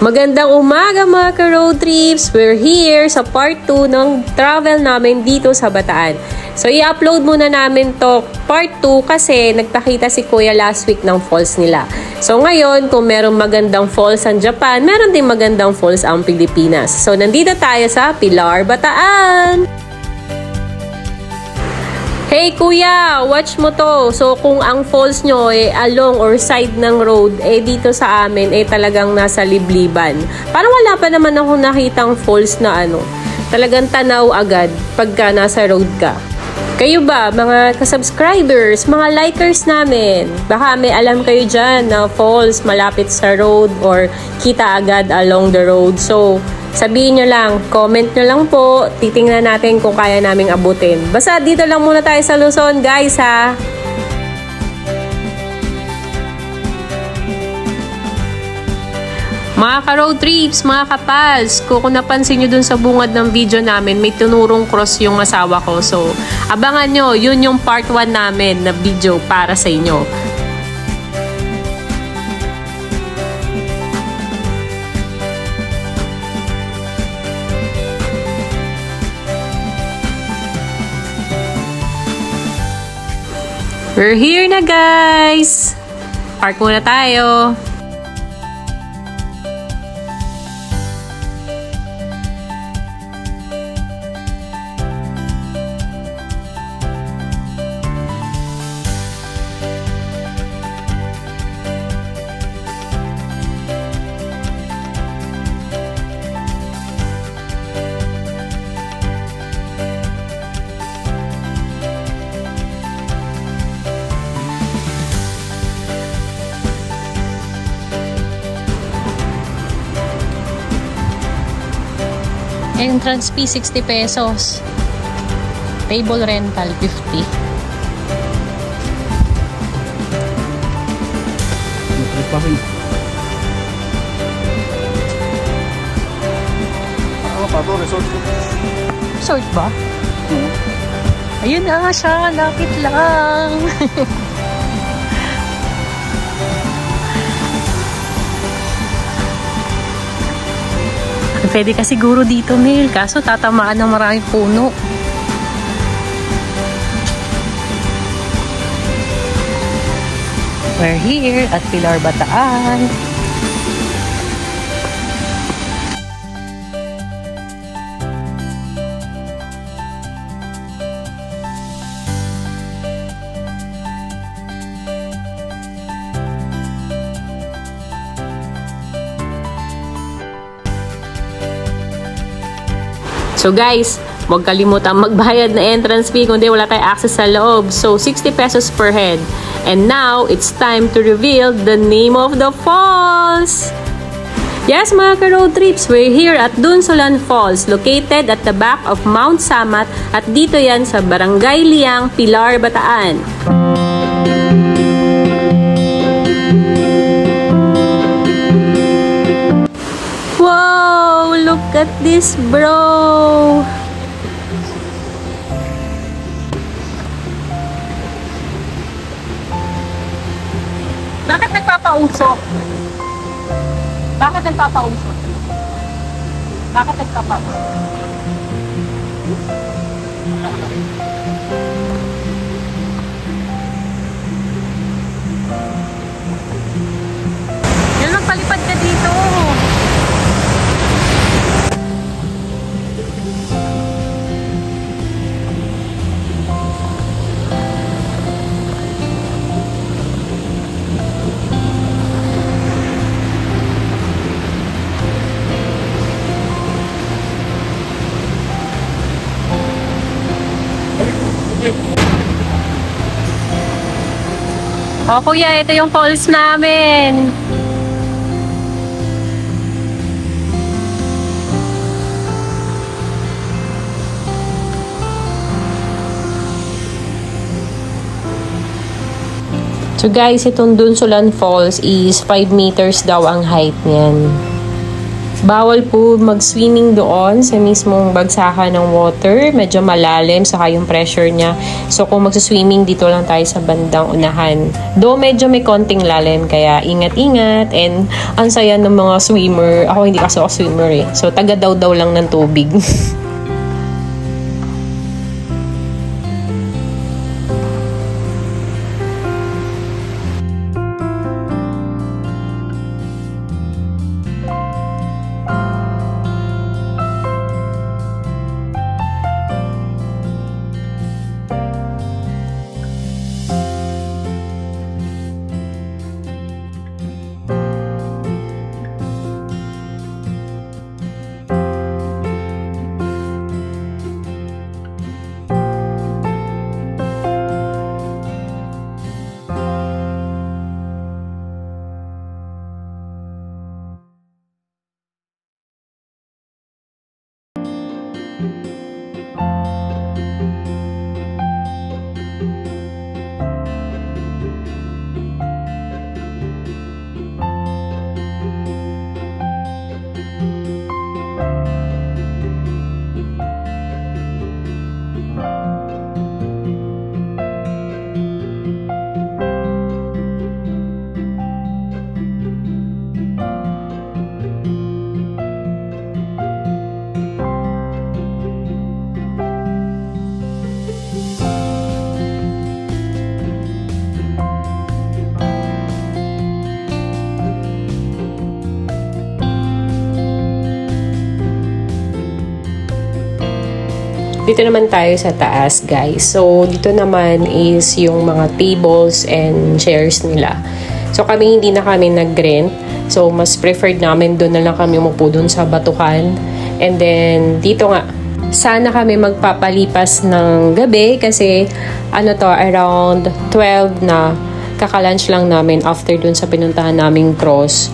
Magandang umaga mga ka-road trips! We're here sa part 2 ng travel namin dito sa Bataan. So i-upload muna namin to part 2 kasi nagpakita si Kuya last week ng falls nila. So ngayon, kung merong magandang falls ang Japan, meron din magandang falls ang Pilipinas. So nandito tayo sa Pilar, Bataan! Hey kuya, watch mo to. So kung ang falls nyo along or side ng road, dito sa amin talagang nasa libliban. Parang wala pa naman akong nakitang falls na talagang tanaw agad pagka nasa road ka. Kayo ba, mga ka-subscribers, mga likers namin? Baka may alam kayo dyan na falls malapit sa road or kita agad along the road. So, sabihin nyo lang, comment nyo lang po, titingnan natin kung kaya naming abutin. Basta dito lang muna tayo sa Luzon, guys, ha? Mga ka-road trips, mga kapals, kung napansin nyo dun sa bungad ng video namin, may tunurong cross yung asawa ko. So, abangan nyo, yun yung part 1 namin na video para sa inyo. We're here na, guys! Park muna tayo. Entrance fee 60 pesos. Table rental 50. Resort ba? Ayun na siya, lapit lang. Pwede ka siguro dito, Mel. Kaso tatamaan ng maraming puno. We're here at Pilar, Bataan. So guys, huwag kalimutang magbayad na entrance fee kundi wala tayong access sa loob. So 60 pesos per head. And now, it's time to reveal the name of the falls! Yes mga ka-road trips, we're here at Dunsolan Falls, located at the back of Mount Samat at dito yan sa Barangay Liang, Pilar, Bataan. Wow! Look at this, bro! Bakit nagpapausok? Bakit nagpapausok? Bakit nagpapausok? Yun, magpalipad ka dito! Oh, kuya, ito yung falls namin. So guys, itong Dunsolan Falls is 5 meters daw ang height niyan. Bawal po mag-swimming doon sa mismong bagsakan ng water. Medyo malalim, saka yung pressure niya. So, kung mag-swimming, dito lang tayo sa bandang unahan. Though medyo may konting lalim, kaya ingat-ingat. And ang saya ng mga swimmer. Ako hindi kasi ako swimmer eh. So, taga daw lang ng tubig. Dito naman tayo sa taas, guys. So, dito naman is yung mga tables and chairs nila. So, kami hindi na kami nag-rent. So, mas preferred namin doon na lang kami umupo doon sa batuhan. And then, dito nga, sana kami magpapalipas ng gabi kasi around 12 na kaka-lunch lang namin after doon sa pinuntahan naming cross.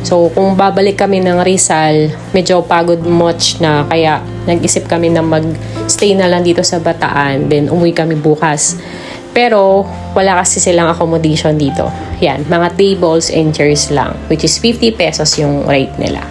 So, kung babalik kami ng Rizal, medyo pagod much na kaya nag-isip kami na mag-stay na lang dito sa Bataan. Then, umuwi kami bukas. Pero, wala kasi silang accommodation dito. Yan, mga tables and chairs lang. Which is 50 pesos yung rate nila.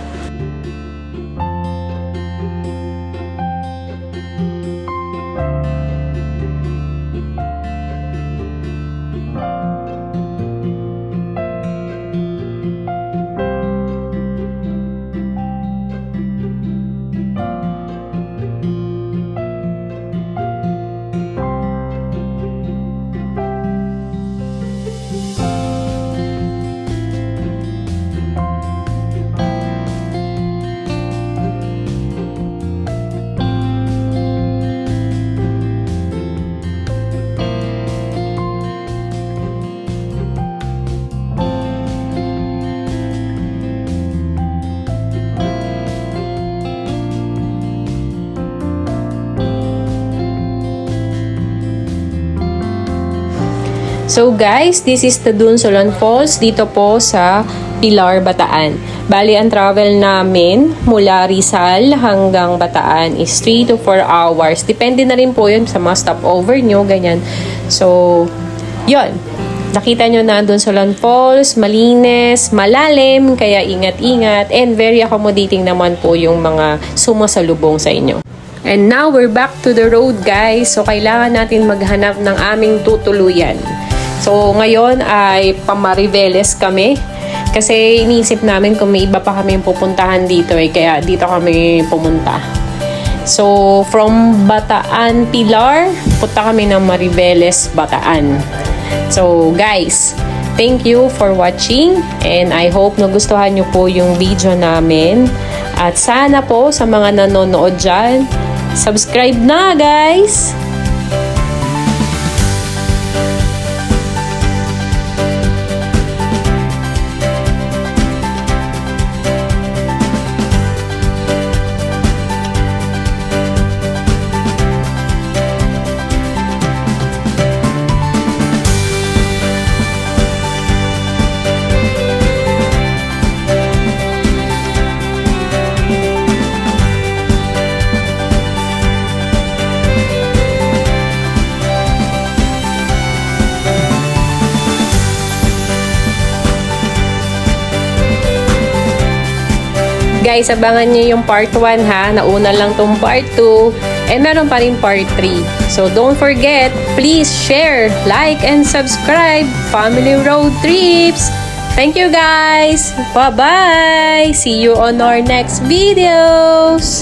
So guys, this is the Dunsolan Falls dito po sa Pilar, Bataan. Bali, ang travel namin mula Rizal hanggang Bataan is 3 to 4 hours. Depende na rin po yun sa mga stopover nyo, ganyan. So, yun. Nakita nyo na Dunsolan Falls, malinis, malalim, kaya ingat-ingat, and very accommodating naman po yung mga sumasalubong sa inyo. And now, we're back to the road, guys. So, kailangan natin maghanap ng aming tutuluyan. So, ngayon ay pamariveles kami. Kasi iniisip namin kung may iba pa kami pupuntahan dito eh. Kaya dito kami pumunta. So, from Bataan, Pilar, punta kami ng Mariveles, Bataan. So, guys, thank you for watching. And I hope nagustuhan nyo po yung video namin. At sana po sa mga nanonood dyan, subscribe na, guys! guys, abangan nyo yung part 1 ha. Nauna lang tong part 2. And meron pa rin part 3. So don't forget, please share, like, and subscribe. Family Road Trips! Thank you guys! Bye-bye! See you on our next videos!